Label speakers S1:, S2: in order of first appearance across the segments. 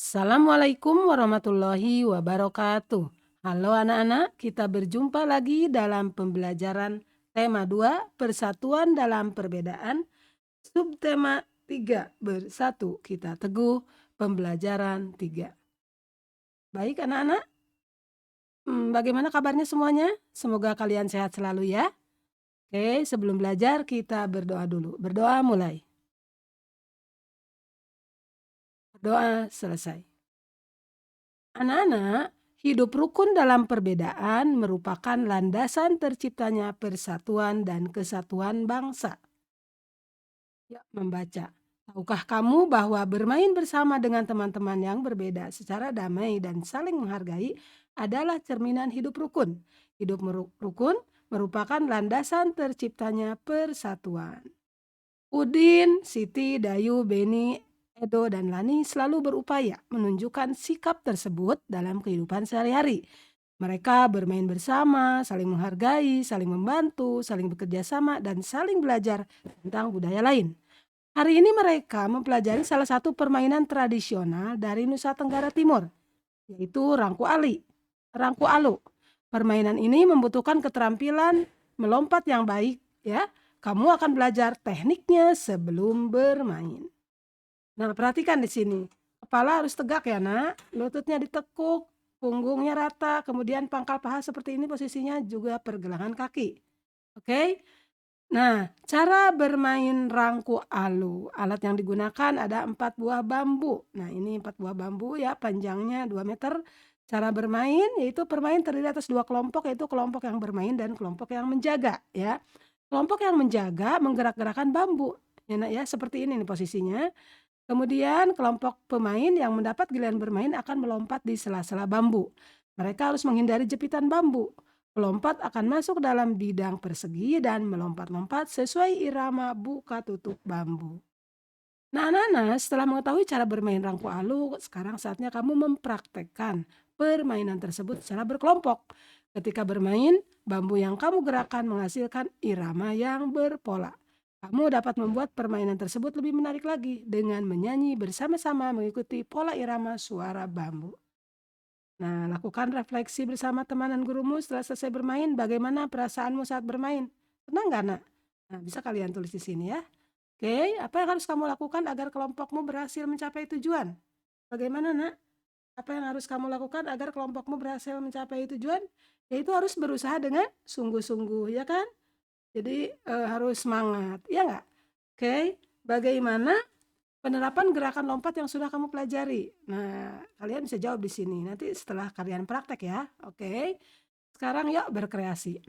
S1: Assalamualaikum warahmatullahi wabarakatuh. Halo anak-anak, kita berjumpa lagi dalam pembelajaran tema 2 Persatuan dalam Perbedaan, subtema 3 Bersatu Kita Teguh, pembelajaran 3. Baik anak-anak, bagaimana kabarnya semuanya? Semoga kalian sehat selalu ya. Oke, sebelum belajar kita berdoa dulu. Berdoa mulai. Berdoa selesai. Anak-anak, hidup rukun dalam perbedaan merupakan landasan terciptanya persatuan dan kesatuan bangsa. Ya, membaca. Tahukah kamu bahwa bermain bersama dengan teman-teman yang berbeda secara damai dan saling menghargai adalah cerminan hidup rukun. Hidup rukun merupakan landasan terciptanya persatuan. Udin, Siti, Dayu, Beni, Edo, dan Lani selalu berupaya menunjukkan sikap tersebut dalam kehidupan sehari-hari. Mereka bermain bersama, saling menghargai, saling membantu, saling bekerja sama, dan saling belajar tentang budaya lain. Hari ini mereka mempelajari salah satu permainan tradisional dari Nusa Tenggara Timur, yaitu Rangku Ali. Rangku Alu. Permainan ini membutuhkan keterampilan melompat yang baik, ya. Kamu akan belajar tekniknya sebelum bermain. Nah, perhatikan di sini. Kepala harus tegak ya, Nak. Lututnya ditekuk, punggungnya rata, kemudian pangkal paha seperti ini posisinya, juga pergelangan kaki. Oke? Nah, cara bermain Rangku Alu. Alat yang digunakan ada 4 buah bambu. Nah, ini 4 buah bambu ya, panjangnya 2 meter. Cara bermain yaitu permain terdiri atas 2 kelompok, yaitu kelompok yang bermain dan kelompok yang menjaga ya. Kelompok yang menjaga menggerak-gerakkan bambu. Ya, Nak, ya, seperti ini nih posisinya. Kemudian kelompok pemain yang mendapat giliran bermain akan melompat di sela-sela bambu. Mereka harus menghindari jepitan bambu. Pelompat akan masuk dalam bidang persegi dan melompat-lompat sesuai irama buka tutup bambu. Nah, anak-anak, setelah mengetahui cara bermain Rangku Alu, sekarang saatnya kamu mempraktekkan permainan tersebut secara berkelompok. Ketika bermain, bambu yang kamu gerakkan menghasilkan irama yang berpola. Kamu dapat membuat permainan tersebut lebih menarik lagi dengan menyanyi bersama-sama mengikuti pola irama suara bambu. Nah, lakukan refleksi bersama teman dan gurumu setelah selesai bermain. Bagaimana perasaanmu saat bermain? Tenang nggak, Nak? Nah, bisa kalian tulis di sini ya. Oke, apa yang harus kamu lakukan agar kelompokmu berhasil mencapai tujuan? Bagaimana, Nak? Apa yang harus kamu lakukan agar kelompokmu berhasil mencapai tujuan? Yaitu harus berusaha dengan sungguh-sungguh, ya kan? Jadi harus semangat, ya nggak? Oke, bagaimana penerapan gerakan lompat yang sudah kamu pelajari? Nah, kalian bisa jawab di sini. Nanti setelah kalian praktek ya. Oke, sekarang yuk berkreasi.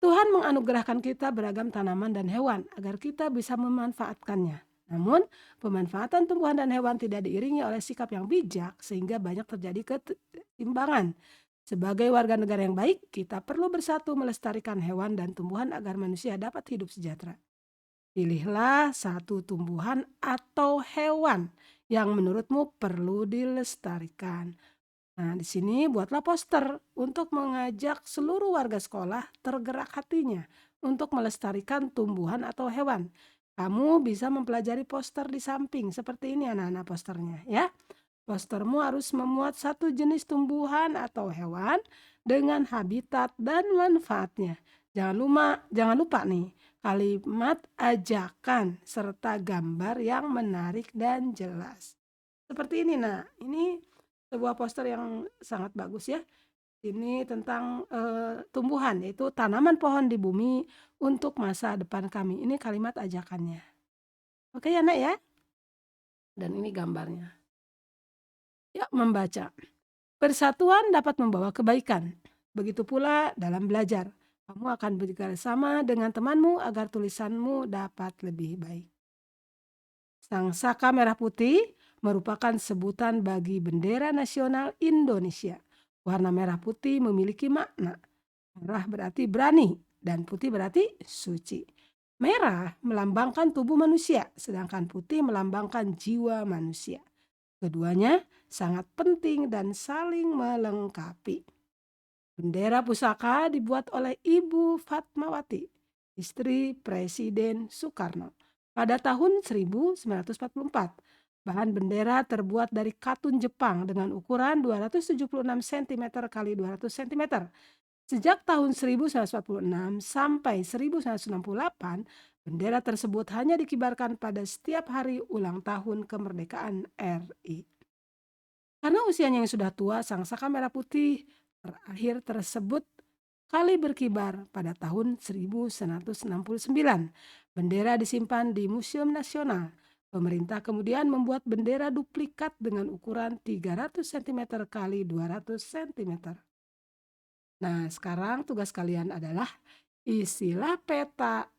S1: Tuhan menganugerahkan kita beragam tanaman dan hewan agar kita bisa memanfaatkannya. Namun, pemanfaatan tumbuhan dan hewan tidak diiringi oleh sikap yang bijak sehingga banyak terjadi ketimbangan. Sebagai warga negara yang baik, kita perlu bersatu melestarikan hewan dan tumbuhan agar manusia dapat hidup sejahtera. Pilihlah satu tumbuhan atau hewan yang menurutmu perlu dilestarikan. Nah, di sini buatlah poster untuk mengajak seluruh warga sekolah tergerak hatinya untuk melestarikan tumbuhan atau hewan. Kamu bisa mempelajari poster di samping seperti ini anak-anak posternya ya. Postermu harus memuat satu jenis tumbuhan atau hewan dengan habitat dan manfaatnya. Jangan lupa nih kalimat ajakan serta gambar yang menarik dan jelas. Seperti ini, nah, ini sebuah poster yang sangat bagus ya. Ini tentang tumbuhan, yaitu tanaman pohon di bumi untuk masa depan kami. Ini kalimat ajakannya. Oke ya, Nak ya? Dan ini gambarnya. Ya, membaca. Persatuan dapat membawa kebaikan. Begitu pula dalam belajar. Kamu akan bekerjasama dengan temanmu agar tulisanmu dapat lebih baik. Sang Saka Merah Putih merupakan sebutan bagi bendera nasional Indonesia. Warna merah putih memiliki makna. Merah berarti berani dan putih berarti suci. Merah melambangkan tubuh manusia, sedangkan putih melambangkan jiwa manusia. Keduanya sangat penting dan saling melengkapi. Bendera pusaka dibuat oleh Ibu Fatmawati, istri Presiden Soekarno, pada tahun 1944. Bahan bendera terbuat dari katun Jepang dengan ukuran 276 cm kali 200 cm. Sejak tahun 1946 sampai 1968, bendera tersebut hanya dikibarkan pada setiap hari ulang tahun kemerdekaan RI. Karena usianya yang sudah tua, Sang Saka Merah Putih terakhir tersebut kali berkibar pada tahun 1969. Bendera disimpan di Museum Nasional. Pemerintah kemudian membuat bendera duplikat dengan ukuran 300 cm kali 200 cm. Nah, sekarang tugas kalian adalah isilah peta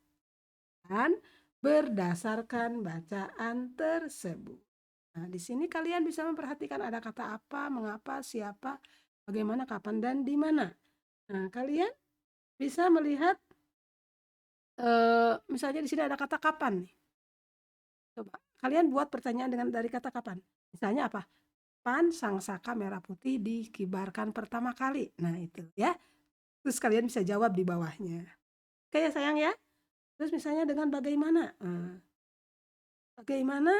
S1: dan berdasarkan bacaan tersebut. Nah, di sini kalian bisa memperhatikan ada kata apa, mengapa, siapa, bagaimana, kapan, dan di mana. Nah, kalian bisa melihat misalnya di sini ada kata kapan nih. Coba kalian buat pertanyaan dengan dari kata kapan. Misalnya apa? Kapan Sang Saka Merah Putih dikibarkan pertama kali? Nah, itu ya. Terus kalian bisa jawab di bawahnya. Oke ya sayang ya. Terus misalnya dengan bagaimana? Bagaimana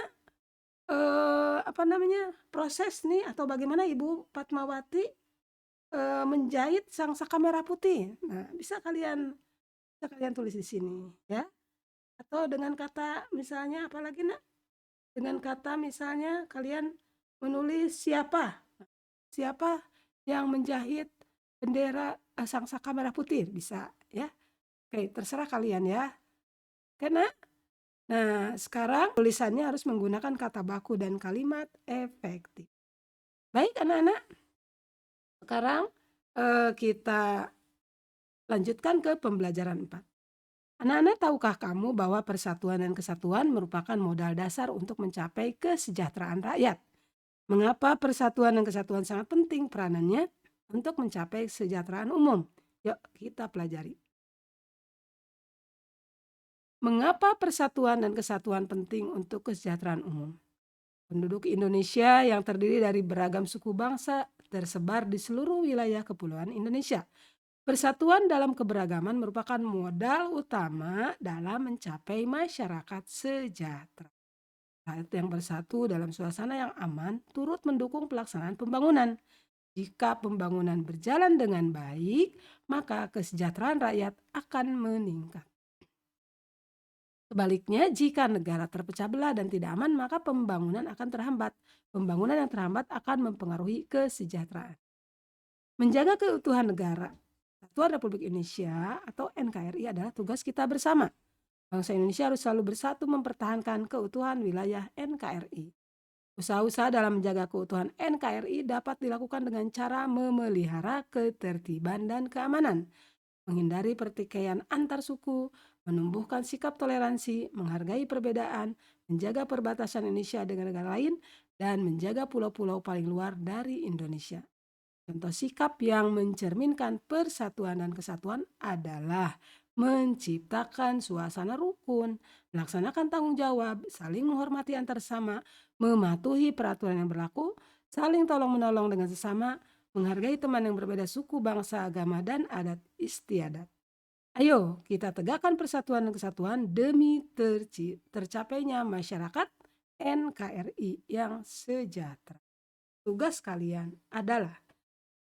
S1: proses nih atau bagaimana Ibu Fatmawati menjahit Sang Saka Merah Putih? Nah, bisa kalian tulis di sini ya. Atau dengan kata misalnya apalagi Nak? Dengan kata misalnya kalian menulis siapa? Siapa yang menjahit bendera Sang Saka Merah Putih? Bisa ya. Oke, terserah kalian ya. Karena nah, sekarang tulisannya harus menggunakan kata baku dan kalimat efektif. Baik anak-anak, sekarang kita lanjutkan ke pembelajaran 4. Anak-anak, tahukah kamu bahwa persatuan dan kesatuan merupakan modal dasar untuk mencapai kesejahteraan rakyat? Mengapa persatuan dan kesatuan sangat penting peranannya untuk mencapai kesejahteraan umum? Yuk kita pelajari. Mengapa persatuan dan kesatuan penting untuk kesejahteraan umum? Penduduk Indonesia yang terdiri dari beragam suku bangsa tersebar di seluruh wilayah kepulauan Indonesia. Persatuan dalam keberagaman merupakan modal utama dalam mencapai masyarakat sejahtera. Rakyat yang bersatu dalam suasana yang aman turut mendukung pelaksanaan pembangunan. Jika pembangunan berjalan dengan baik, maka kesejahteraan rakyat akan meningkat. Sebaliknya, jika negara terpecah belah dan tidak aman, maka pembangunan akan terhambat. Pembangunan yang terhambat akan mempengaruhi kesejahteraan. Menjaga keutuhan negara, Kesatuan Republik Indonesia atau NKRI adalah tugas kita bersama. Bangsa Indonesia harus selalu bersatu mempertahankan keutuhan wilayah NKRI. Usaha-usaha dalam menjaga keutuhan NKRI dapat dilakukan dengan cara memelihara ketertiban dan keamanan, menghindari pertikaian antar suku, menumbuhkan sikap toleransi, menghargai perbedaan, menjaga perbatasan Indonesia dengan negara lain, dan menjaga pulau-pulau paling luar dari Indonesia. Contoh sikap yang mencerminkan persatuan dan kesatuan adalah menciptakan suasana rukun, melaksanakan tanggung jawab, saling menghormati antar sesama, mematuhi peraturan yang berlaku, saling tolong-menolong dengan sesama, menghargai teman yang berbeda suku, bangsa, agama, dan adat istiadat. Ayo kita tegakkan persatuan dan kesatuan demi tercapainya masyarakat NKRI yang sejahtera. Tugas kalian adalah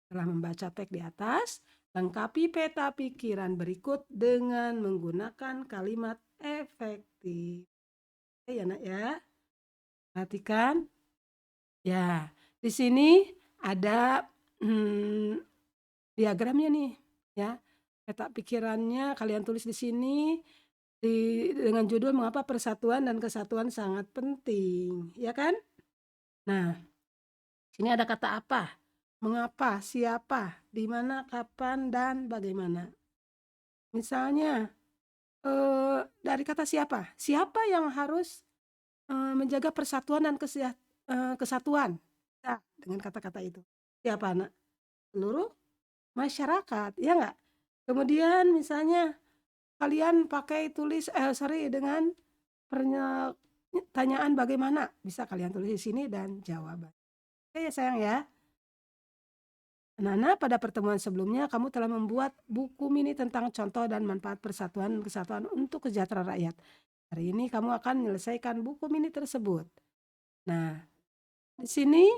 S1: setelah membaca teks di atas, lengkapi peta pikiran berikut dengan menggunakan kalimat efektif. Oke ya Nak ya. Perhatikan. Ya, di sini ada diagramnya nih ya. Peta pikirannya kalian tulis di sini dengan judul mengapa persatuan dan kesatuan sangat penting, ya kan? Nah, sini ada kata apa? Mengapa, siapa, di mana, kapan, dan bagaimana. Misalnya dari kata siapa? Siapa yang harus menjaga persatuan dan kesatuan? Nah, dengan kata-kata itu. Siapa anak? Seluruh masyarakat, ya enggak? Kemudian misalnya kalian pakai dengan pertanyaan bagaimana? Bisa kalian tulis di sini dan jawaban. Oke ya sayang ya. Nana, pada pertemuan sebelumnya kamu telah membuat buku mini tentang contoh dan manfaat persatuan dan kesatuan untuk kesejahteraan rakyat. Hari ini kamu akan menyelesaikan buku mini tersebut. Nah, di sini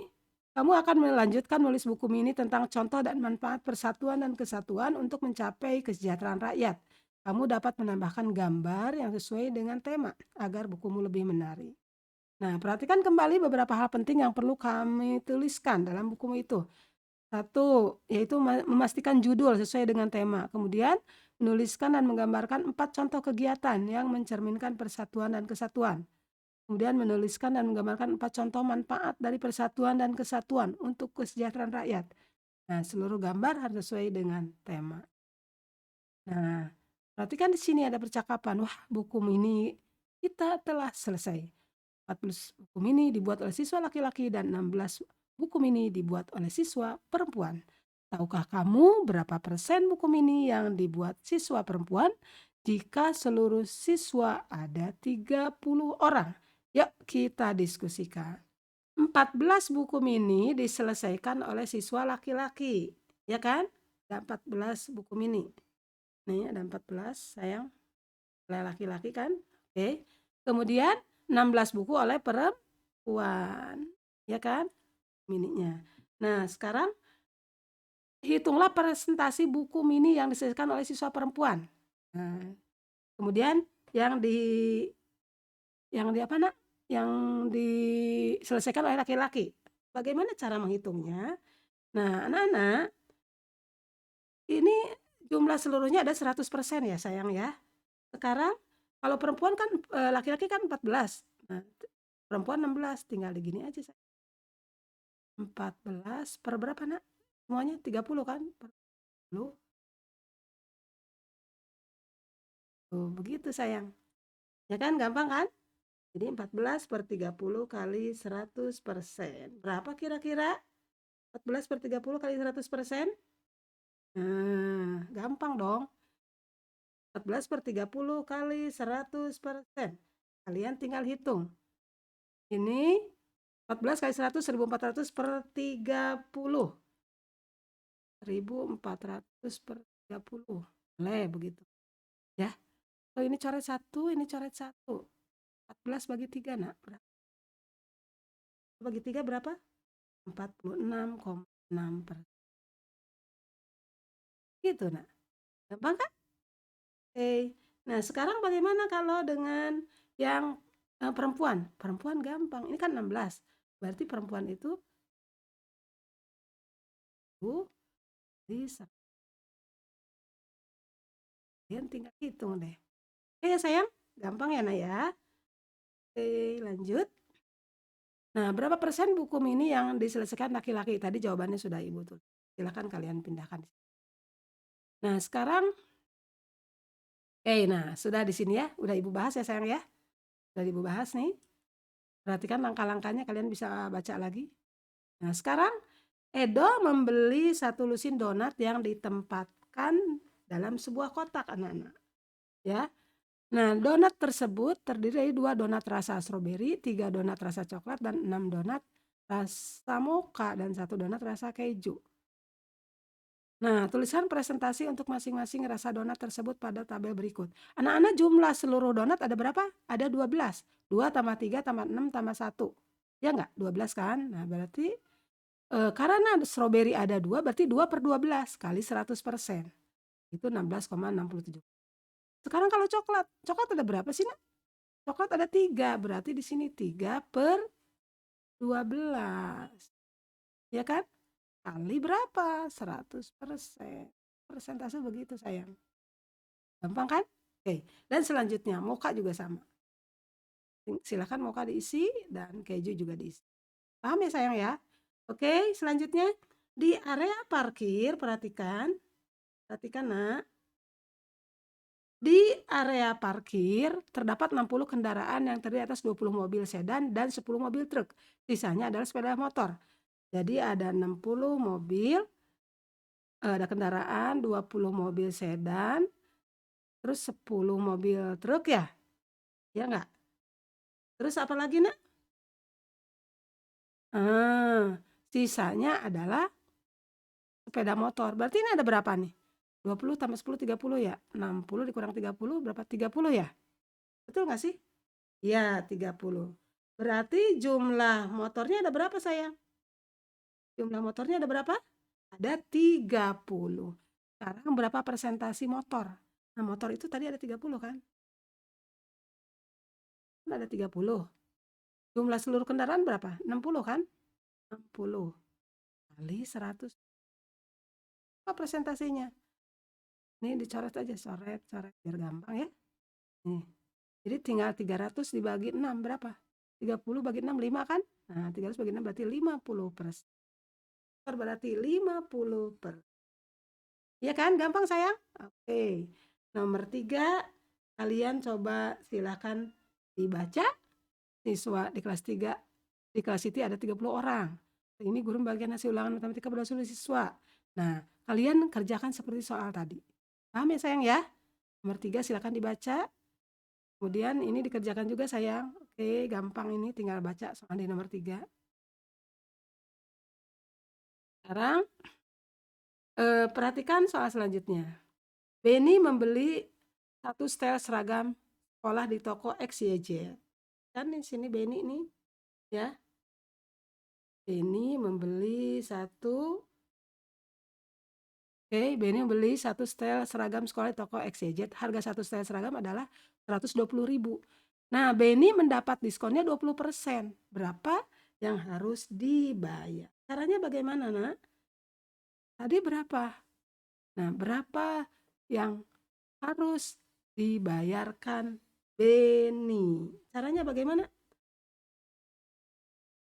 S1: kamu akan melanjutkan nulis buku mini tentang contoh dan manfaat persatuan dan kesatuan untuk mencapai kesejahteraan rakyat. Kamu dapat menambahkan gambar yang sesuai dengan tema agar bukumu lebih menarik. Nah, perhatikan kembali beberapa hal penting yang perlu kami tuliskan dalam bukumu itu. Satu, yaitu memastikan judul sesuai dengan tema. Kemudian, menuliskan dan menggambarkan 4 contoh kegiatan yang mencerminkan persatuan dan kesatuan. Kemudian menuliskan dan menggambarkan 4 contoh manfaat dari persatuan dan kesatuan untuk kesejahteraan rakyat. Nah, seluruh gambar harus sesuai dengan tema. Nah, perhatikan di sini ada percakapan. Wah, buku mini kita telah selesai. 14 buku mini dibuat oleh siswa laki-laki dan 16 buku mini dibuat oleh siswa perempuan. Tahukah kamu berapa persen buku mini yang dibuat siswa perempuan? Jika seluruh siswa ada 30 orang. Yuk kita diskusikan. 14 buku mini diselesaikan oleh siswa laki-laki. Ya kan? Ada 14 buku mini. Nih ada 14 sayang. Oleh laki-laki kan? Oke. Kemudian 16 buku oleh perempuan. Ya kan? Mininya. Nah sekarang hitunglah presentasi buku mini yang diselesaikan oleh siswa perempuan. Nah, kemudian yang di apa nak? Yang diselesaikan oleh laki-laki. Bagaimana cara menghitungnya? Nah, anak-anak, ini jumlah seluruhnya ada 100% ya sayang ya. Sekarang kalau perempuan kan laki-laki kan 14. Nah, perempuan 16, tinggal digini aja sayang. 14 per berapa nak? Semuanya 30 kan? Per 10. Tuh, begitu sayang. Ya kan gampang kan? Jadi 14 per 30 kali 100%. Berapa kira-kira? 14 per 30 kali 100%? Nah, gampang dong. 14 per 30 kali 100%. Kalian tinggal hitung. Ini 14 kali 100, 1400 per 30. 1400 per 30. Boleh begitu. Ya. Oh, ini coret 1, ini coret 1. 14 bagi 3, nak. Bagi 3 berapa? 46,6%. Gitu, nak. Gampang kan? Oke. Nah, sekarang bagaimana kalau dengan yang perempuan? Perempuan gampang. Ini kan 16. Berarti perempuan itu bisa. Kalian tinggal hitung deh. Oke ya sayang? Gampang ya, nak ya? Oke, lanjut. Nah, berapa persen buku mini yang diselesaikan laki-laki? Tadi jawabannya sudah Ibu tuh. Silakan kalian pindahkan. Nah, sekarang nah, sudah di sini ya. Udah Ibu bahas ya sayang ya. Udah Ibu bahas nih. Perhatikan langkah-langkahnya, kalian bisa baca lagi. Nah, sekarang Edo membeli 1 lusin donat yang ditempatkan dalam sebuah kotak, anak-anak. Ya. Nah, donat tersebut terdiri dari 2 donat rasa stroberi, 3 donat rasa coklat, dan 6 donat rasa mocha, dan 1 donat rasa keju. Nah, tuliskan presentasi untuk masing-masing rasa donat tersebut pada tabel berikut. Anak-anak, jumlah seluruh donat ada berapa? Ada 12. 2 tambah 3 tambah 6 tambah 1. Ya enggak? 12 kan? Nah, berarti karena stroberi ada 2, berarti 2 per 12 kali 100%. Itu 16,67. Sekarang kalau coklat ada berapa sih, nak? Coklat ada 3, berarti di sini 3 per 12. Ya kan? Kali berapa? 100%. Persentase begitu sayang. Gampang kan? Oke. Dan selanjutnya mocha juga sama. Silakan mocha diisi dan keju juga diisi. Paham ya sayang ya? Oke, selanjutnya di area parkir, perhatikan nak. Di area parkir terdapat 60 kendaraan yang terdiri atas 20 mobil sedan dan 10 mobil truk. Sisanya adalah sepeda motor. Jadi ada 60 mobil, ada kendaraan, 20 mobil sedan, terus 10 mobil truk ya? Ya enggak? Terus apa lagi, nak? Sisanya adalah sepeda motor. Berarti ini ada berapa nih? 20 tambah 10, 30 ya? 60 dikurang 30 berapa? 30 ya? Betul nggak sih? Iya, 30. Berarti jumlah motornya ada berapa sayang? Jumlah motornya ada berapa? Ada 30. Sekarang berapa persentasi motor? Nah, motor itu tadi ada 30 kan? Kan ada 30. Jumlah seluruh kendaraan berapa? 60 kan? 60 kali 100. Apa persentasinya? Ini dicoret aja, coret, biar gampang ya. Nih. Jadi tinggal 300 dibagi 6 berapa? 30 bagi 6, 5 kan? Nah, 300 bagi 6 berarti 50%. Berarti 50%. Iya kan? Gampang sayang? Oke. Nomor 3, kalian coba silakan dibaca. Siswa di kelas 3, di kelas IT ada 30 orang. Ini guru bagian hasil ulangan matematika berdasar siswa. Nah, kalian kerjakan seperti soal tadi. Paham ya sayang ya? Nomor 3 silakan dibaca. Kemudian ini dikerjakan juga sayang. Oke, gampang ini tinggal baca soal di nomor 3. Sekarang perhatikan soal selanjutnya. Benny membeli 1 setel seragam sekolah di toko XYZ. Kan di sini Benny nih, ya. Benny membeli 1 Benny membeli 1 setel seragam sekolah di toko XYZ. Harga 1 setel seragam adalah 120.000. Nah, Benny mendapat diskonnya 20%. Berapa yang harus dibayar? Caranya bagaimana, Nak? Tadi berapa? Nah, berapa yang harus dibayarkan Benny? Caranya bagaimana?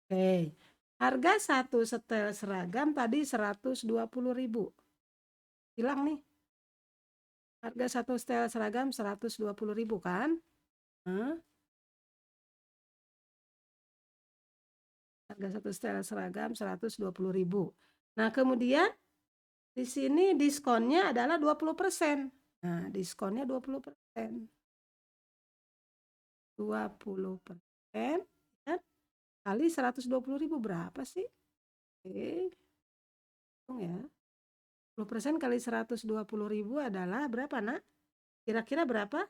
S1: Oke, harga 1 setel seragam tadi 120.000. Hilang nih. Harga 1 setel seragam 120.000 kan? Harga 1 setel seragam 120.000. Nah, kemudian di sini diskonnya adalah 20%. Nah, diskonnya 20%. 20% kan? Kali 120.000 berapa sih? Oke. Hitung ya. 20% kali 120.000 adalah berapa, Nak? Kira-kira berapa?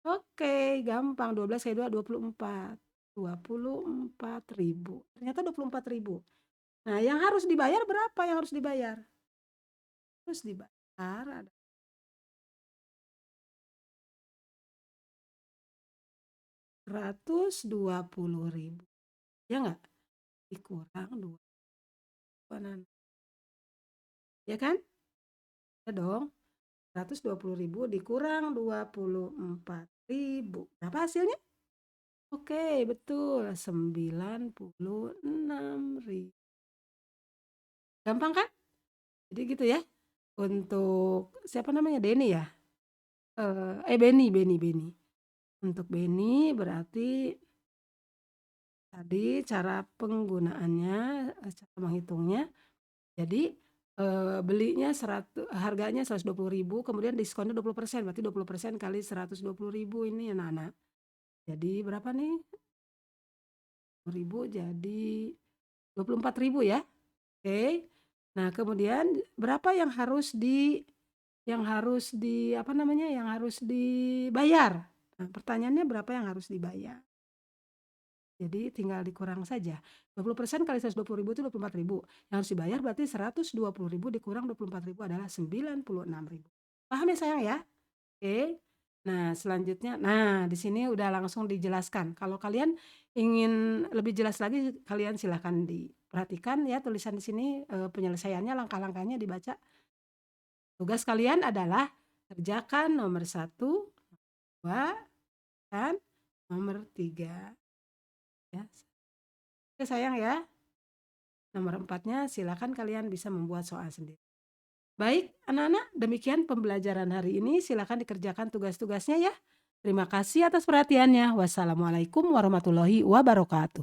S1: Oke, gampang. 12 kali 2, 24. 24.000. Ternyata 24.000. Nah, yang harus dibayar berapa yang harus dibayar? Harus dibayar ada 120.000. Ya nggak? Dikurang 2. Ya kan? Ya dong. 120.000 dikurang 24.000. Berapa hasilnya? Oke, betul. 96.000. Gampang kan? Jadi gitu ya. Untuk siapa namanya? Denny ya? Benny. Untuk Benny berarti tadi cara penggunaannya, cara menghitungnya. Jadi belinya harganya 120.000, kemudian diskonnya 20%, berarti 20% kali 120.000 ini anak-anak. Jadi berapa nih? 1.000 jadi 24.000 ya. Oke. Nah, kemudian berapa yang harus dibayar? Nah, pertanyaannya berapa yang harus dibayar? Jadi tinggal dikurang saja. 20% kali 120.000 itu 24.000. Yang harus dibayar berarti 120.000 dikurang 24.000 adalah 96.000. Paham ya sayang ya? Oke. Nah, selanjutnya, di sini udah langsung dijelaskan. Kalau kalian ingin lebih jelas lagi, kalian silahkan diperhatikan ya tulisan di sini, penyelesaiannya, langkah-langkahnya dibaca. Tugas kalian adalah kerjakan nomor 1, 2, dan nomor 3. Ya. Oke sayang ya. Nomor 4-nya silakan kalian bisa membuat soal sendiri. Baik anak-anak, demikian pembelajaran hari ini. Silakan dikerjakan tugas-tugasnya ya. Terima kasih atas perhatiannya. Wassalamualaikum warahmatullahi wabarakatuh.